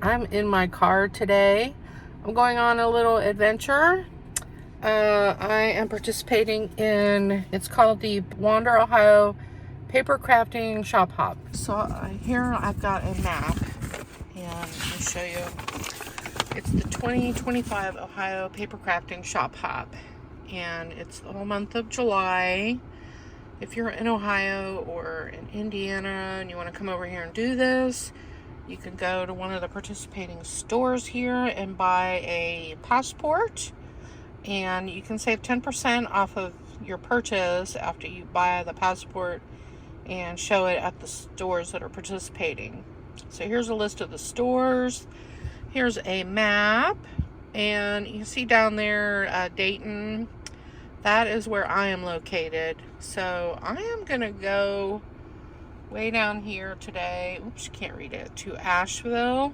I'm in my car today. I'm going on a little adventure. I am participating in, it's called the Wander, Ohio Papercrafting Shop Hop. So here I've got a map, and I'll show you. It's the 2025 Ohio Papercrafting Shop Hop, and it's the whole month of July. If you're in Ohio or in Indiana and you want to come over here and do this, you can go to one of the participating stores here and buy a passport, and you can save 10% off of your purchase after you buy the passport and show it at the stores that are participating. So here's a list of the stores. Here's a map, and you see down there Dayton. That is where I am located. So I am gonna go way down here today. Oops, can't read it. To Asheville,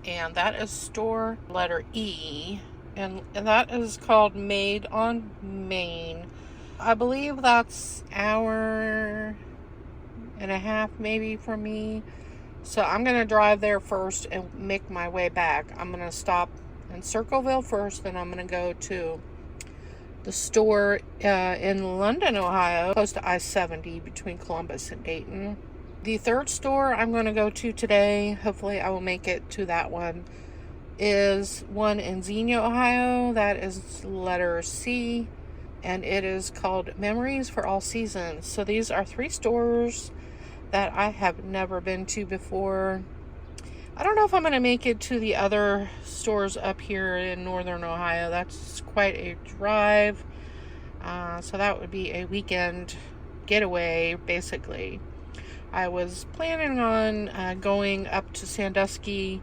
and that is store letter E, and that is called Made on Main. I believe that's hour and a half maybe for me. So I'm gonna drive there first and make my way back. I'm gonna stop in Centerville first, then I'm gonna go to the store in London, Ohio, close to I-70 between Columbus and Dayton. The third store I'm going to go to today, hopefully I will make it to that one, is one in Xenia, Ohio. That is letter C, and it is called Memories for All Seasons. So these are 3 stores that I have never been to before. I don't know if I'm going to make it to the other stores up here in northern Ohio. That's quite a drive. So that would be a weekend getaway, basically. I was planning on going up to Sandusky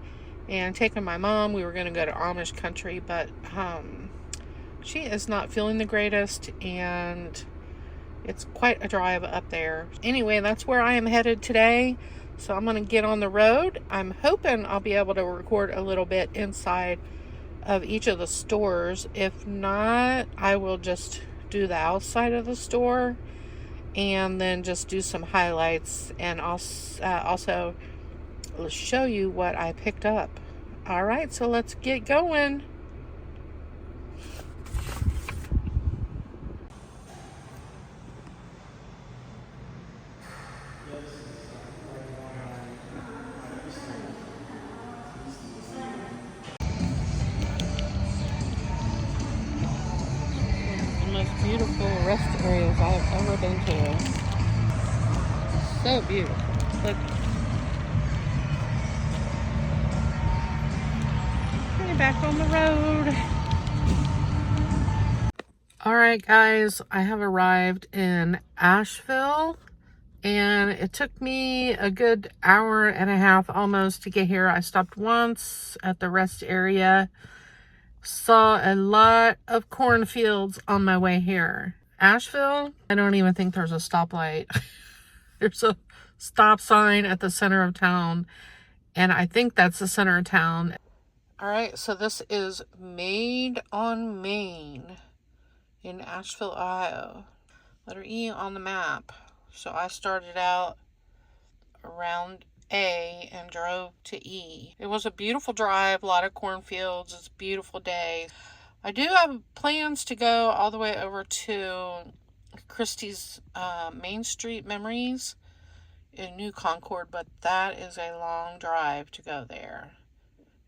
and taking my mom. We were going to go to Amish country, but she is not feeling the greatest, and it's quite a drive up there. Anyway, that's where I am headed today. So I'm going to get on the road. I'm hoping I'll be able to record a little bit inside of each of the stores. If not, I will just do the outside of the store and then just do some highlights, and also show you what I picked up. All right, so let's get going. Most beautiful rest areas I've ever been to. So beautiful. Look. Okay, back on the road. Alright guys, I have arrived in Asheville, and it took me a good hour and a half almost to get here. I stopped once at the rest area. Saw a lot of cornfields on my way here. Asheville, I don't even think there's a stoplight. There's a stop sign at the center of town, and I think that's the center of town. All right, so this is Made on Main in Asheville, Ohio. Letter E on the map. So I started out around A and drove to E. It was a beautiful drive, a lot of cornfields. It's a beautiful day. I do have plans to go all the way over to Christie's Main Street Memories in New Concord, but that is a long drive to go there.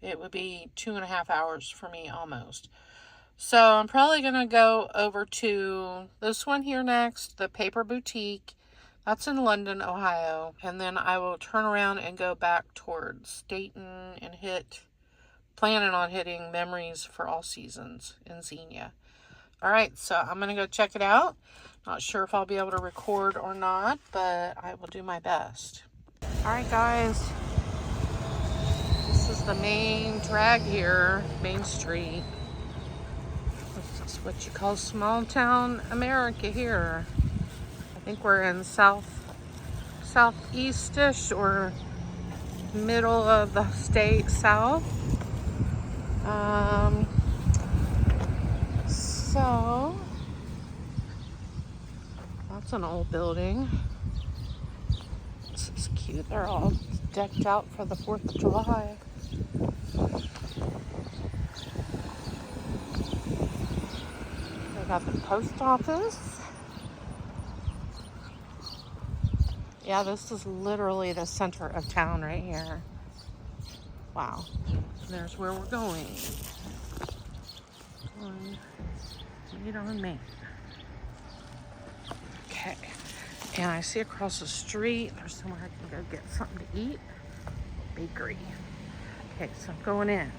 It would be 2.5 hours for me almost. So I'm probably going to go over to this one here next, the Paper Boutique. That's in London, Ohio. And then I will turn around and go back towards Dayton and planning on hitting Memories for All Seasons in Xenia. All right, so I'm going to go check it out. Not sure if I'll be able to record or not, but I will do my best. All right, guys. This is the main drag here, Main Street. This is what you call small town America here. I think we're in southeast-ish or middle of the state south. So that's an old building. This is cute. They're all decked out for the 4th of July. I got the post office. Yeah, this is literally the center of town right here. Wow. There's where we're going. Right on Main. Okay. And I see across the street, there's somewhere I can go get something to eat. Bakery. Okay, so I'm going in.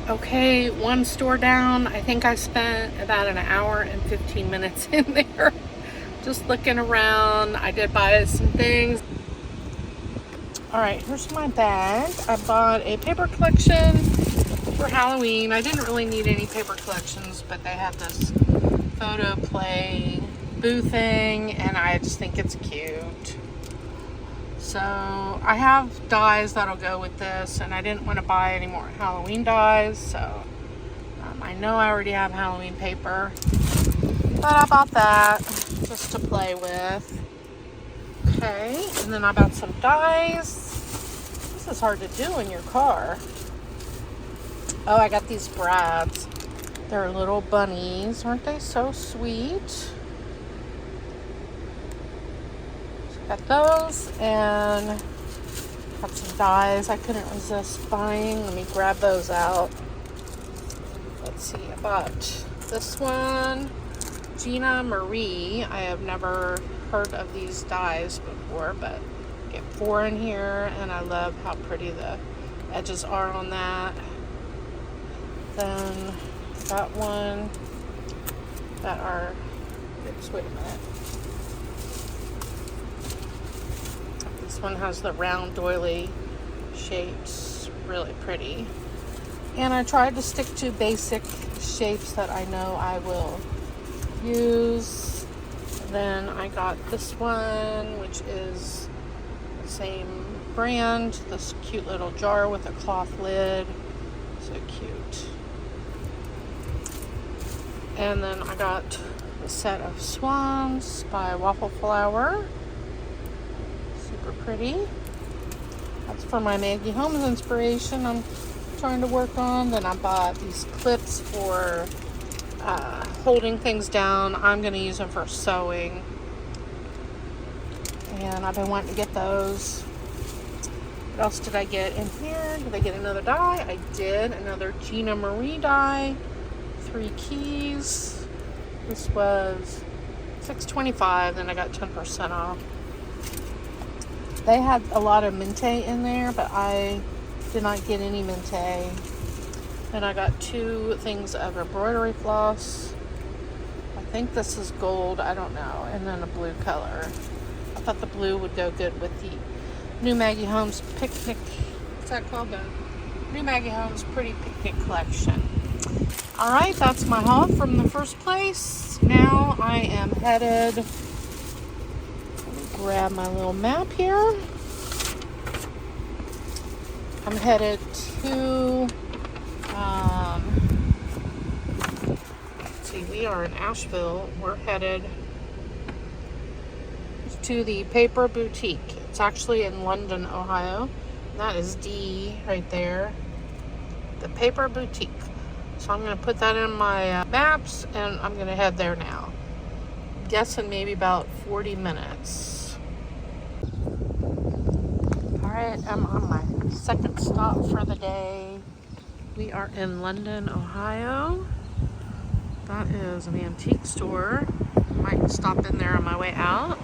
Okay, one store down. I think I spent about an hour and 15 minutes in there. Just looking around. I did buy some things. All right, here's my bag. I bought a paper collection for Halloween. I didn't really need any paper collections, but they have this photo play boo thing, and I just think it's cute. So I have dies that'll go with this, and I didn't want to buy any more Halloween dies, so I know I already have Halloween paper, but I bought that just to play with. Okay, and then I bought some dies. This is hard to do in your car. Oh, I got these brads. They're little bunnies. Aren't they so sweet? So got those, and got some dies I couldn't resist buying. Let me grab those out. Let's see, I bought this one, Gina Marie. I have never heard of these dies before, but get 4 in here, and I love how pretty the edges are on that. Then got one that are, oops, wait a minute. This one has the round doily shapes, really pretty. And I tried to stick to basic shapes that I know I will use. Then I got this one, which is the same brand, this cute little jar with a cloth lid. So cute. And then I got a set of swans by Waffle Flower. Super pretty. That's for my Maggie Holmes inspiration I'm trying to work on. Then I bought these clips for holding things down. I'm going to use them for sewing. And I've been wanting to get those. What else did I get in here? Did I get another die? I did. Another Gina Marie die. 3 keys. This was $6.25. Then I got 10% off. They had a lot of Mente in there, but I did not get any Mente. Then I got 2 things of embroidery floss. I think this is gold, I don't know. And then a blue color. I thought the blue would go good with the new Maggie Holmes picnic. What's that called? The new Maggie Holmes Pretty Picnic Collection. All right, that's my haul from the first place. Now I am headed. Let me grab my little map here. I'm headed to. Let's see, we are in Asheville. We're headed to the Paper Boutique. It's actually in London, Ohio. That is D right there. The Paper Boutique. So I'm going to put that in my maps, and I'm going to head there now. I'm guessing maybe about 40 minutes. Alright, I'm on my second stop for the day. We are in London, Ohio. That is an antique store. Might stop in there on my way out.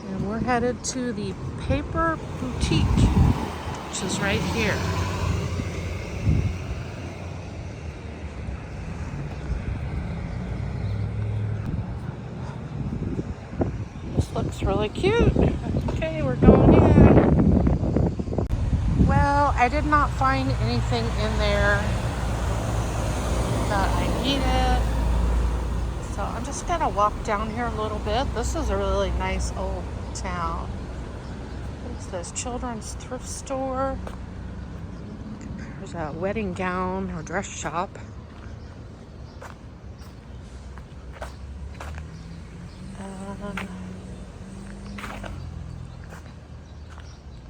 And we're headed to the Paper Boutique, which is right here. This looks really cute. Okay, we're going in. Well, I did not find anything in there that I needed. So I'm just gonna walk down here a little bit. This is a really nice old town. What's this? Children's thrift store. There's a wedding gown or dress shop.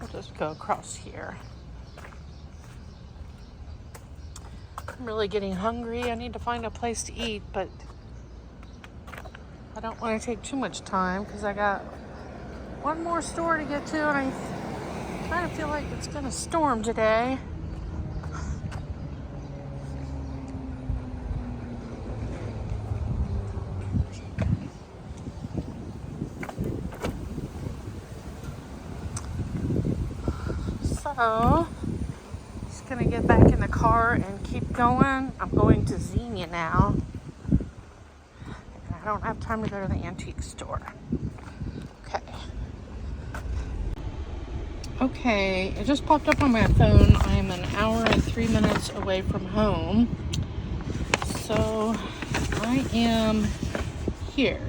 I'll just go across here. I'm really getting hungry. I need to find a place to eat, but I don't want to take too much time because I got one more store to get to, and I kind of feel like it's gonna storm today. So, just gonna get back in the car and keep going. I'm going to Xenia now. I don't have time to go to the antique store. Okay, it just popped up on my phone. I'm an hour and 3 minutes away from home. So I am here.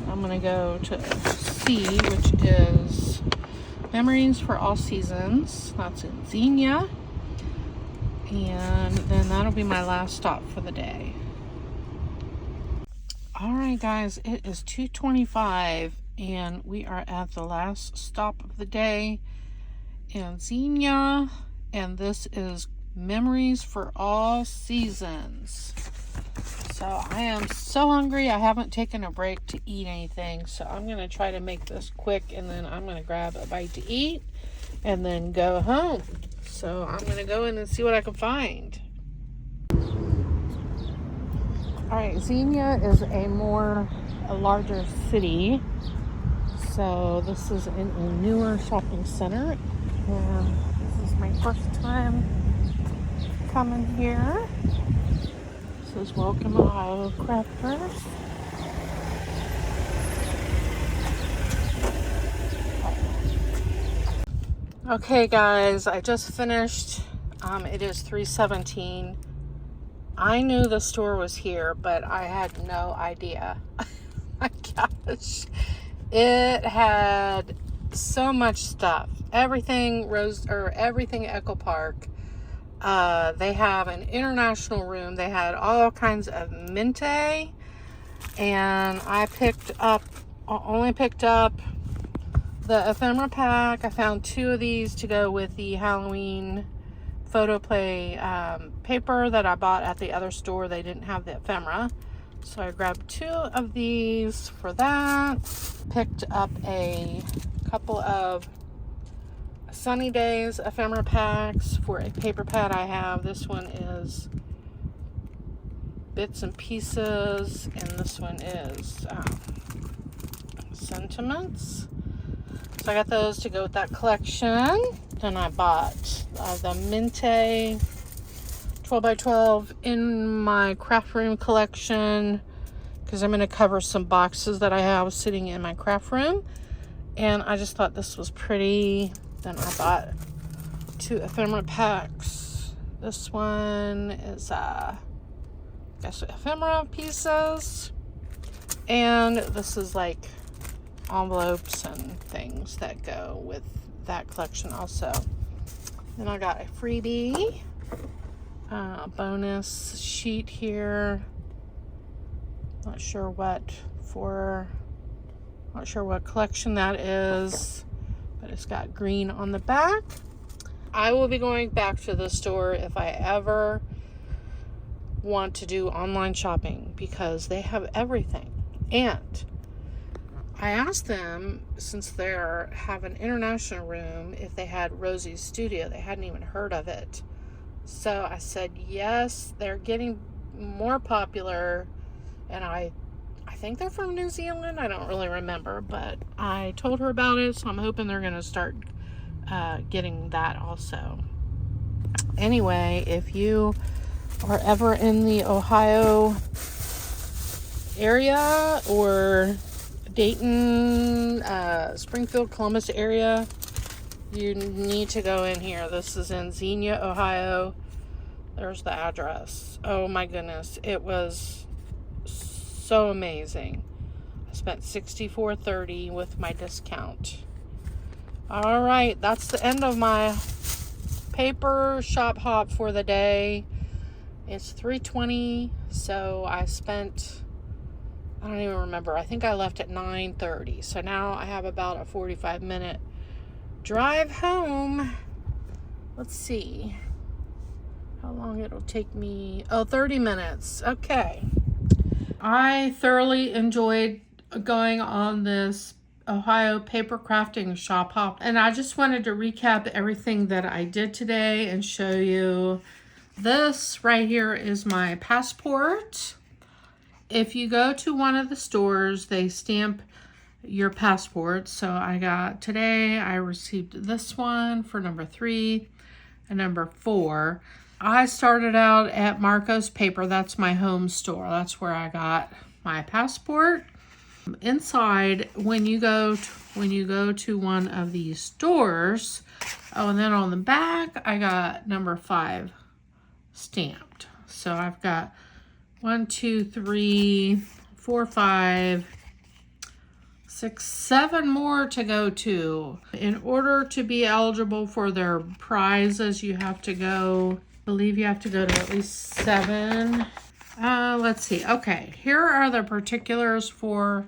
I'm gonna go to C, which is Memories for All Seasons. That's in Xenia. And then that'll be my last stop for the day. All right, guys, it is 2:25 and we are at the last stop of the day in Xenia, and this is Memories for All Seasons. So I am so hungry. I haven't taken a break to eat anything, so I'm gonna try to make this quick, and then I'm gonna grab a bite to eat and then go home. So I'm gonna go in and see what I can find. All right, Xenia is a larger city. So this is in a newer shopping center, and this is my first time coming here. This is Welcome Ohio Crafters. Okay guys, I just finished. It is 3:17. I knew the store was here, but I had no idea. My gosh. It had so much stuff. Everything Echo Park. They have an international room. They had all kinds of Mente, and I only picked up the ephemera pack. I found 2 of these to go with the Halloween photo play paper that I bought at the other store. They didn't have the ephemera. So I grabbed 2 of these for that. Picked up a couple of Sunny Days ephemera packs for a paper pad I have. This one is Bits and Pieces, and this one is Sentiments. So I got those to go with that collection. Then I bought the Mente 12x12 in my craft room collection because I'm going to cover some boxes that I have sitting in my craft room, and I just thought this was pretty. Then I bought 2 ephemera packs. This one is ephemera pieces, and this is like envelopes and things that go with that collection also. Then I got a freebie bonus sheet here. Not sure what collection that is, but it's got green on the back. I will be going back to the store if I ever want to do online shopping because they have everything. And I asked them, since they have an international room, if they had Rosie's Studio. They hadn't even heard of it. So I said, yes, they're getting more popular. And I think they're from New Zealand. I don't really remember, but I told her about it. So I'm hoping they're going to start getting that also. Anyway, if you are ever in the Ohio area or Dayton, Springfield, Columbus area, you need to go in here. This is in Xenia, Ohio. There's the address. Oh my goodness, it was so amazing. I spent $64.30 with my discount. All right, that's the end of my paper shop hop for the day. It's 3:20, so I spent, I don't even remember. I think I left at 9:30. So now I have about a 45-minute drive home. Let's see. how long it'll take me. Oh, 30 minutes. Okay. I thoroughly enjoyed going on this Ohio paper crafting shop hop, and I just wanted to recap everything that I did today and show you. This right here is my passport. If you go to one of the stores, they stamp your passport. So today I received this one for number 3 and number 4. I started out at Marco's Paper. That's my home store. That's where I got my passport. Inside, when you go to one of these stores, oh, and then on the back, I got number 5 stamped. So I've got 1, 2, 3, 4, 5, 6, 7 more to go to. In order to be eligible for their prizes, you have to go, I believe you have to go to at least 7. Let's see. Okay, here are the particulars for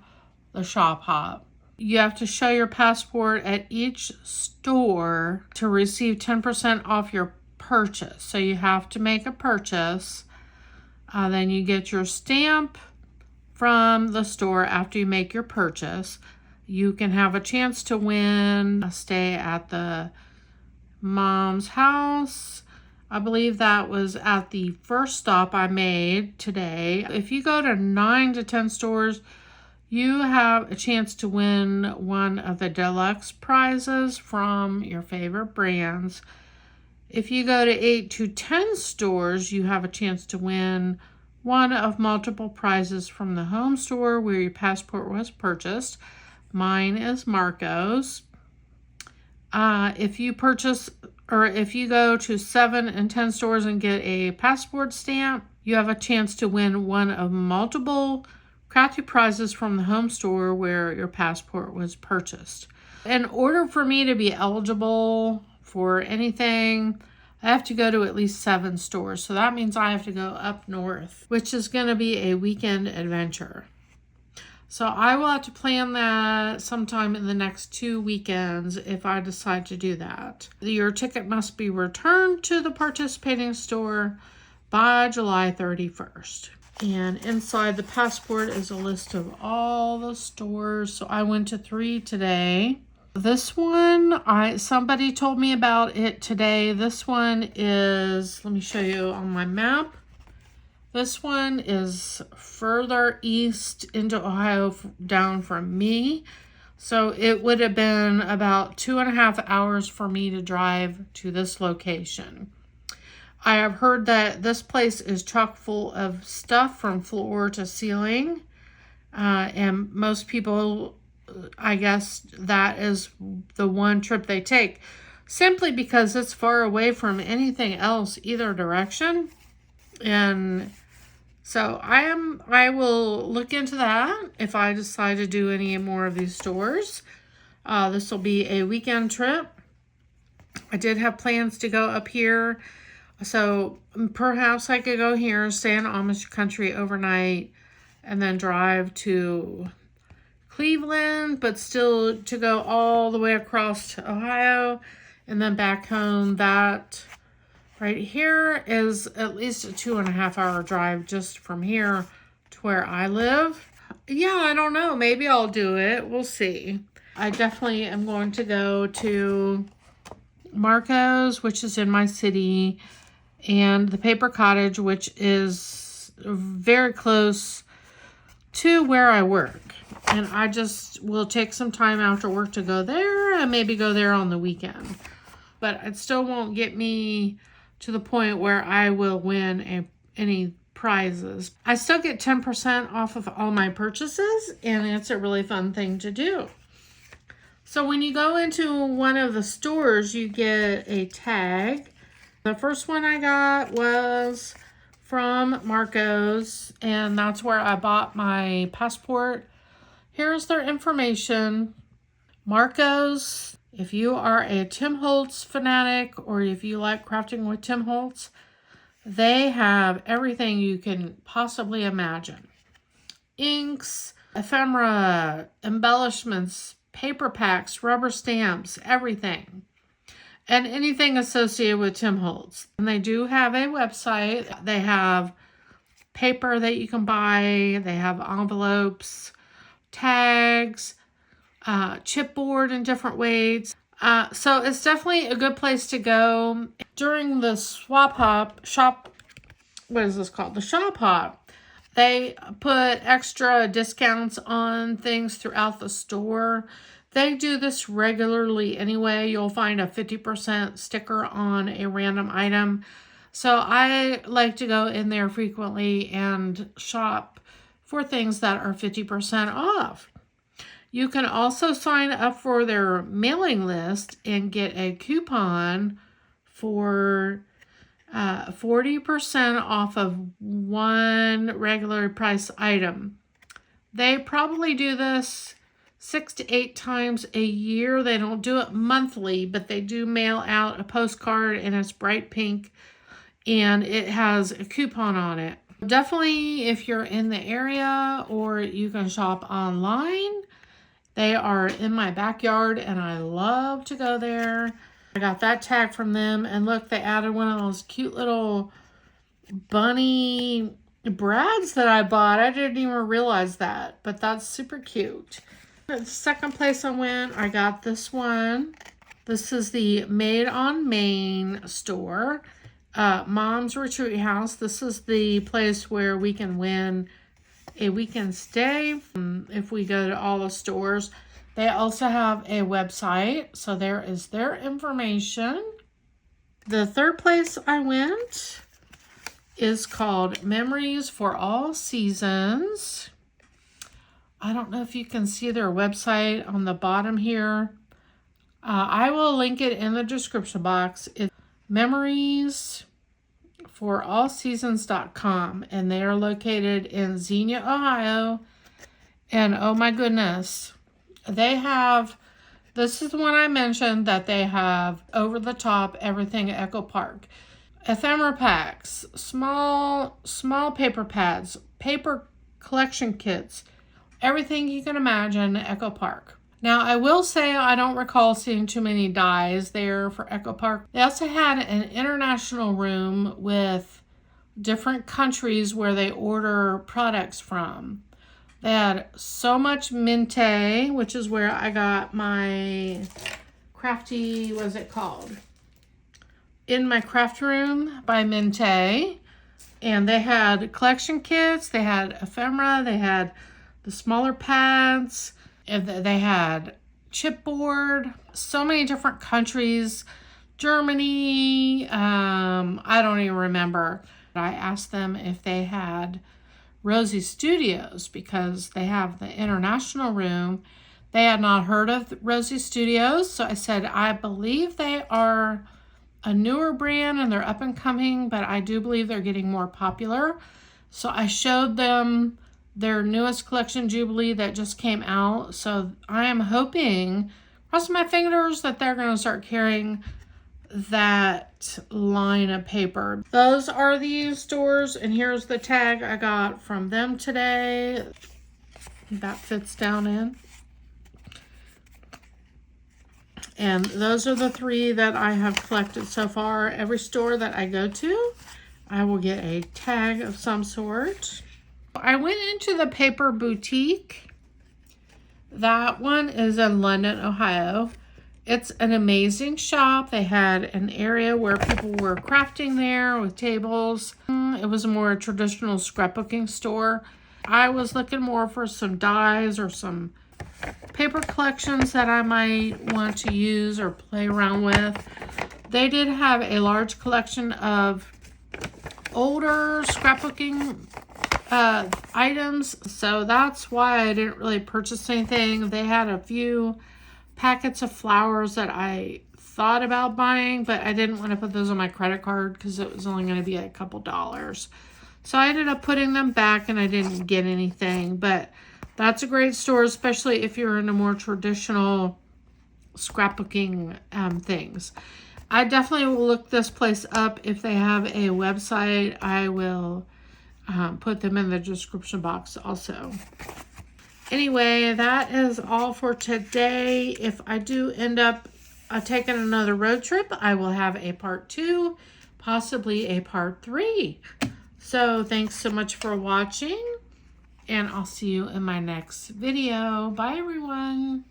the shop hop. You have to show your passport at each store to receive 10% off your purchase. So you have to make a purchase. Then you get your stamp from the store after you make your purchase. You can have a chance to win a stay at the mom's house. I believe that was at the first stop I made today. If you go to 9 to 10 stores, you have a chance to win one of the deluxe prizes from your favorite brands. If you go to 8 to 10 stores, you have a chance to win one of multiple prizes from the home store where your passport was purchased. Mine is Marco's. If you go to 7 and 10 stores and get a passport stamp, you have a chance to win one of multiple crafty prizes from the home store where your passport was purchased. In order for me to be eligible for anything, I have to go to at least 7 stores. So that means I have to go up north, which is going to be a weekend adventure. So I will have to plan that sometime in the next 2 weekends if I decide to do that. Your ticket must be returned to the participating store by July 31st. And inside the passport is a list of all the stores. So I went to 3 today. This one, somebody told me about it today. This one is, let me show you on my map. This one is further east into Ohio down from me. So it would have been about 2.5 hours for me to drive to this location. I have heard that this place is chock full of stuff from floor to ceiling. And most people, I guess that is the one trip they take, simply because it's far away from anything else either direction. And so I will look into that if I decide to do any more of these stores. This will be a weekend trip. I did have plans to go up here. So perhaps I could go here, stay in Amish country overnight, and then drive to Cleveland, but still to go all the way across to Ohio and then back home. That right here is at least a 2.5 hour drive just from here to where I live. Yeah, I don't know. Maybe I'll do it. We'll see. I definitely am going to go to Marco's, which is in my city, and the Paper Cottage, which is very close to where I work. And I just will take some time after work to go there and maybe go there on the weekend. But it still won't get me to the point where I will win any prizes. I still get 10% off of all my purchases, and it's a really fun thing to do. So when you go into one of the stores, you get a tag. The first one I got was from Marco's, and that's where I bought my passport. Here's their information. Marco's, if you are a Tim Holtz fanatic or if you like crafting with Tim Holtz, they have everything you can possibly imagine. Inks, ephemera, embellishments, paper packs, rubber stamps, everything. and anything associated with Tim Holtz. And they do have a website. They have paper that you can buy. They have envelopes, tags, chipboard in different weights. So it's definitely a good place to go. During the what is this called? The shop hop. They put extra discounts on things throughout the store. They do this regularly anyway. You'll find a 50% sticker on a random item. So I like to go in there frequently and shop for things that are 50% off. You can also sign up for their mailing list and get a coupon for 40% off of one regular price item. They probably do this 6 to 8 times a year. They don't do it monthly, but they do mail out a postcard, and it's bright pink and it has a coupon on it. Definitely, if you're in the area, or you can shop online. They are in my backyard and I love to go there. I got that tag from them, and look, they added one of those cute little bunny brads that I bought. I didn't even realize that, but that's super cute. The second place I went, I got this one. This is the Made on Main store. Mom's Retreat House. This is the place where we can win a weekend stay if we go to all the stores. They also have a website, so there is their information. The third place I went is called Memories for All Seasons. I don't know if you can see their website on the bottom here. I will link it in the description box. It's memoriesforallseasons.com, and they are located in Xenia, Ohio. And oh my goodness, they have, this is the one I mentioned, that they have over the top everything at Echo Park. Ephemera packs, small paper pads, paper collection kits, everything you can imagine at Echo Park. Now, I will say I don't recall seeing too many dyes there for Echo Park. They also had an international room with different countries where they order products from. They had so much Mente, which is where I got my crafty, what is it called? In My Craft Room by Mente. And they had collection kits, they had ephemera, they had the smaller pads, and they had chipboard, so many different countries, Germany, I don't even remember. I asked them if they had Rosie Studios because they have the international room. They had not heard of Rosie Studios, so I said, I believe they are a newer brand and they're up and coming, but I do believe they're getting more popular. So I showed them their newest collection, Jubilee, that just came out. So I am hoping, crossing my fingers, that they're going to start carrying that line of paper. Those are the stores, and here's the tag I got from them today. That fits down in. And those are the 3 that I have collected so far. Every store that I go to, I will get a tag of some sort. I went into the Paper Boutique. That one is in London, Ohio. It's an amazing shop. They had an area where people were crafting there with tables. It was a more traditional scrapbooking store. I was looking more for some dies or some paper collections that I might want to use or play around with. They did have a large collection of older scrapbooking items, so that's why I didn't really purchase anything. They had a few packets of flowers that I thought about buying, but I didn't want to put those on my credit card because it was only going to be a couple dollars. So I ended up putting them back and I didn't get anything, but that's a great store, especially if you're into more traditional scrapbooking things. I definitely will look this place up. If they have a website, I will put them in the description box also. Anyway, that is all for today. If I do end up taken another road trip, I will have a part 2, possibly a part 3. So thanks so much for watching, and I'll see you in my next video. Bye, everyone.